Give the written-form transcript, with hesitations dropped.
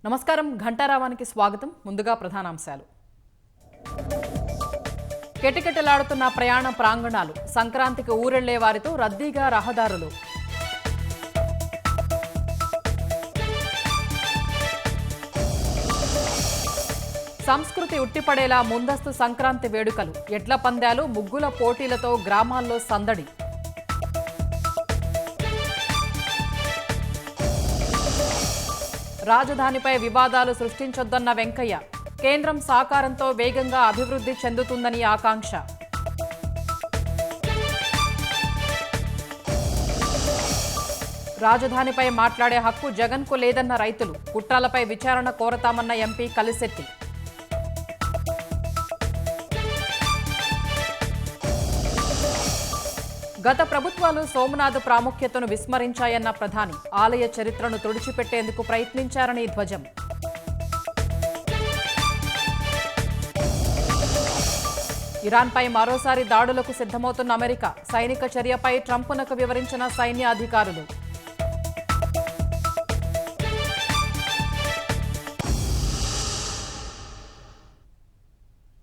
నమస్కారం ఘంటారావానికి స్వాగతం. ముందుగా ప్రధానాంశాలు. కెటికెటలాడుతున్న ప్రయాణ ప్రాంగణాలు, సంక్రాంతికి ఊరెళ్లే వారితో రద్దీగా రహదారులు. సంస్కృతి ఉట్టిపడేలా ముందస్తు సంక్రాంతి వేడుకలు, ఎడ్ల పందాలు, ముగ్గుల పోటీలతో గ్రామాల్లో సందడి. రాజధానిపై వివాదాలు సృష్టించొద్దన్న వెంకయ్య, కేంద్రం సహకారంతో వేగంగా అభివృద్ధి చెందుతుందని ఆకాంక్ష. రాజధానిపై మాట్లాడే హక్కు జగన్కు లేదన్న రైతులు, కుట్రలపై విచారణ కోరతామన్న ఎంపీ కలిశెట్టి. గత ప్రభుత్వాలు సోమనాథ్ ప్రాముఖ్యతను విస్మరించాయన్న ప్రధాని, ఆలయ చరిత్రను తుడిచిపెట్టేందుకు ప్రయత్నించారని ధ్వజం. ఇరాన్పై మరోసారి దాడులకు సిద్ధమవుతున్న అమెరికా, సైనిక చర్యపై ట్రంప్నకు వివరించిన సైన్య అధికారులు.